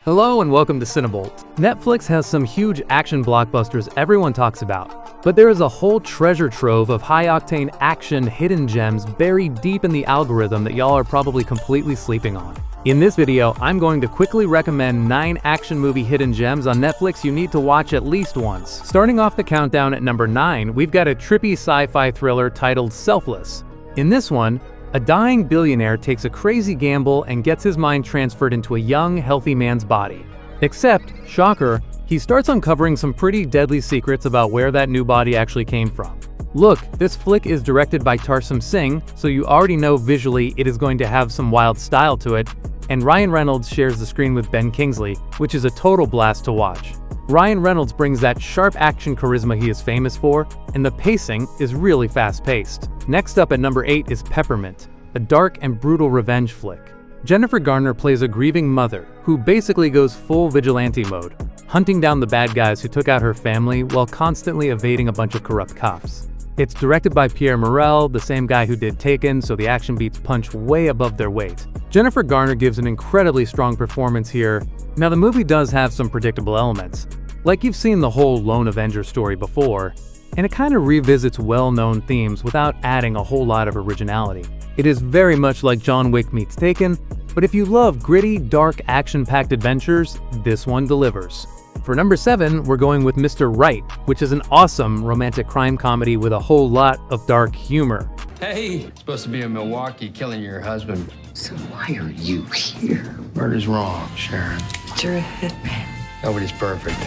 Hello and welcome to Cinebolt. Netflix has some huge action blockbusters everyone talks about, but there is a whole treasure trove of high-octane action hidden gems buried deep in the algorithm that y'all are probably completely sleeping on. In this video, I'm going to quickly recommend 9 action movie hidden gems on Netflix you need to watch at least once. Starting off the countdown at number 9, we've got a trippy sci-fi thriller titled SelfLess. In this one, a dying billionaire takes a crazy gamble and gets his mind transferred into a young, healthy man's body. Except, shocker, he starts uncovering some pretty deadly secrets about where that new body actually came from. Look, this flick is directed by Tarsem Singh, so you already know visually it is going to have some wild style to it, and Ryan Reynolds shares the screen with Ben Kingsley, which is a total blast to watch. Ryan Reynolds brings that sharp action charisma he is famous for, and the pacing is really fast-paced. Next up at number 8 is Peppermint, a dark and brutal revenge flick. Jennifer Garner plays a grieving mother who basically goes full vigilante mode, hunting down the bad guys who took out her family while constantly evading a bunch of corrupt cops. It's directed by Pierre Morel, the same guy who did Taken, so the action beats punch way above their weight. Jennifer Garner gives an incredibly strong performance here. Now the movie does have some predictable elements, like you've seen the whole Lone Avenger story before, and it kind of revisits well-known themes without adding a whole lot of originality. It is very much like John Wick meets Taken, but if you love gritty, dark, action-packed adventures, this one delivers. For number 7, we're going with Mr. Right, which is an awesome romantic crime comedy with a whole lot of dark humor. Hey, supposed to be in Milwaukee killing your husband. So why are you here? Murder's wrong, Sharon. You're a hitman. Nobody's perfect.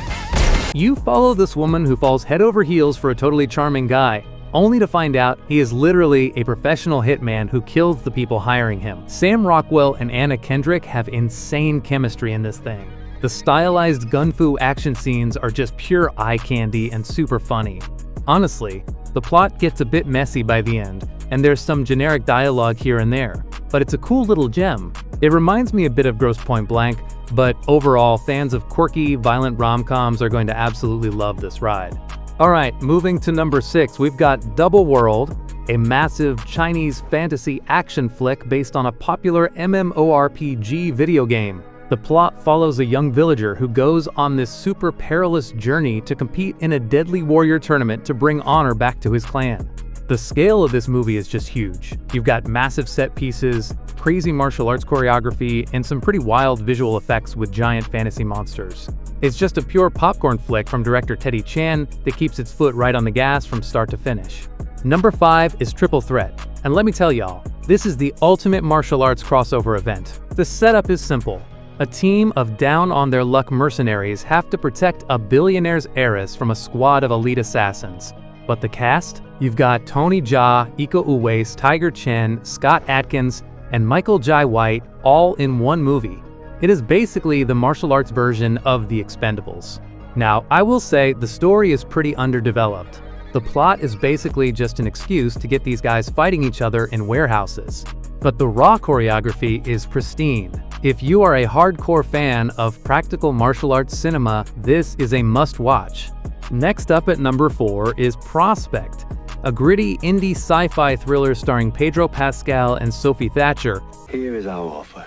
You follow this woman who falls head over heels for a totally charming guy, only to find out he is literally a professional hitman who kills the people hiring him. Sam Rockwell and Anna Kendrick have insane chemistry in this thing. The stylized gun-fu action scenes are just pure eye candy and super funny. Honestly, the plot gets a bit messy by the end, and there's some generic dialogue here and there, but it's a cool little gem. It reminds me a bit of Grosse Pointe Blank, but overall, fans of quirky, violent rom-coms are going to absolutely love this ride. Alright, moving to number 6, we've got Double World, a massive Chinese fantasy action flick based on a popular MMORPG video game. The plot follows a young villager who goes on this super perilous journey to compete in a deadly warrior tournament to bring honor back to his clan. The scale of this movie is just huge. You've got massive set pieces, crazy martial arts choreography, and some pretty wild visual effects with giant fantasy monsters. It's just a pure popcorn flick from director Teddy Chan that keeps its foot right on the gas from start to finish. Number 5 is Triple Threat, and let me tell y'all, this is the ultimate martial arts crossover event. The setup is simple. A team of down-on-their-luck mercenaries have to protect a billionaire's heiress from a squad of elite assassins. But the cast? You've got Tony Jaa, Iko Uwais, Tiger Chen, Scott Adkins, and Michael Jai White all in one movie. It is basically the martial arts version of The Expendables. Now, I will say the story is pretty underdeveloped. The plot is basically just an excuse to get these guys fighting each other in warehouses. But the raw choreography is pristine. If you are a hardcore fan of practical martial arts cinema, this is a must-watch. Next up at number 4 is Prospect, a gritty indie sci-fi thriller starring Pedro Pascal and Sophie Thatcher. Here is our offer.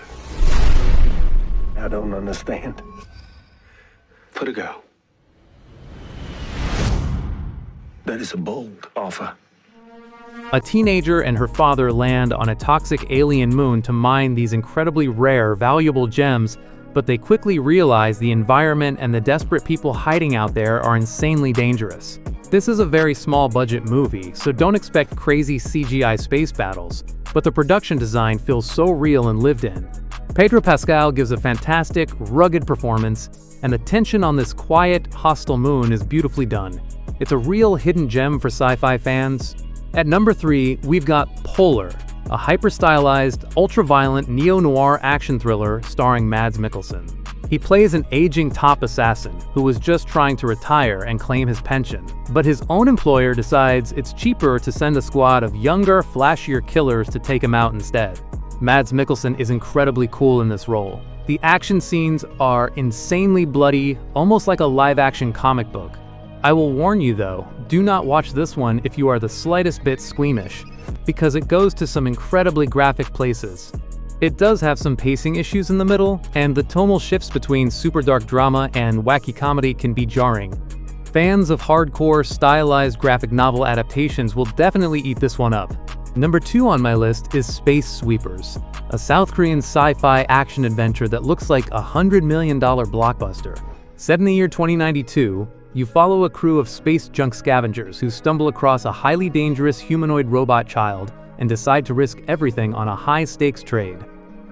I don't understand. For the girl. That is a bold offer. A teenager and her father land on a toxic alien moon to mine these incredibly rare, valuable gems, but they quickly realize the environment and the desperate people hiding out there are insanely dangerous. This is a very small-budget movie, so don't expect crazy CGI space battles, but the production design feels so real and lived in. Pedro Pascal gives a fantastic, rugged performance, and the tension on this quiet, hostile moon is beautifully done. It's a real hidden gem for sci-fi fans. At number 3, we've got Polar, a hyper-stylized, ultra-violent neo-noir action thriller starring Mads Mikkelsen. He plays an aging top assassin who was just trying to retire and claim his pension, but his own employer decides it's cheaper to send a squad of younger, flashier killers to take him out instead. Mads Mikkelsen is incredibly cool in this role. The action scenes are insanely bloody, almost like a live-action comic book. I will warn you though, do not watch this one if you are the slightest bit squeamish, because it goes to some incredibly graphic places. It does have some pacing issues in the middle, and the tonal shifts between super dark drama and wacky comedy can be jarring. Fans of hardcore, stylized graphic novel adaptations will definitely eat this one up. Number 2 on my list is Space Sweepers, a South Korean sci-fi action-adventure that looks like a $100 million blockbuster. Set in the year 2092, you follow a crew of space junk scavengers who stumble across a highly dangerous humanoid robot child and decide to risk everything on a high-stakes trade.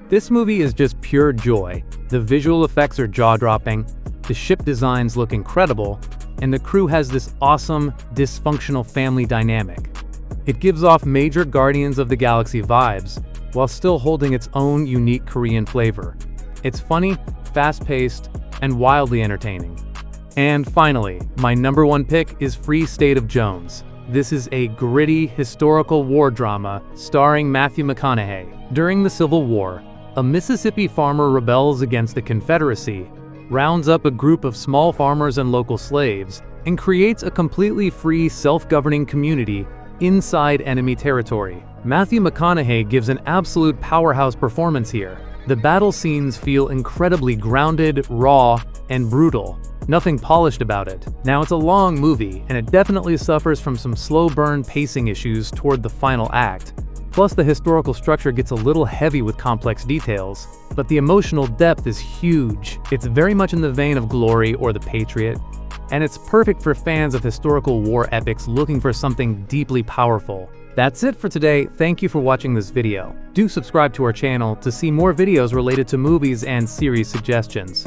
This movie is just pure joy. The visual effects are jaw-dropping, the ship designs look incredible, and the crew has this awesome, dysfunctional family dynamic. It gives off major Guardians of the Galaxy vibes, while still holding its own unique Korean flavor. It's funny, fast-paced, and wildly entertaining. And finally, my number 1 pick is Free State of Jones. This is a gritty, historical war drama starring Matthew McConaughey. During the Civil War, a Mississippi farmer rebels against the Confederacy, rounds up a group of small farmers and local slaves, and creates a completely free, self-governing community inside enemy territory. Matthew McConaughey gives an absolute powerhouse performance here. The battle scenes feel incredibly grounded, raw, and brutal. Nothing polished about it. Now, it's a long movie, and it definitely suffers from some slow burn pacing issues toward the final act. Plus, the historical structure gets a little heavy with complex details, but the emotional depth is huge. It's very much in the vein of Glory or The Patriot, and it's perfect for fans of historical war epics looking for something deeply powerful. That's it for today. Thank you for watching this video. Do subscribe to our channel to see more videos related to movies and series suggestions.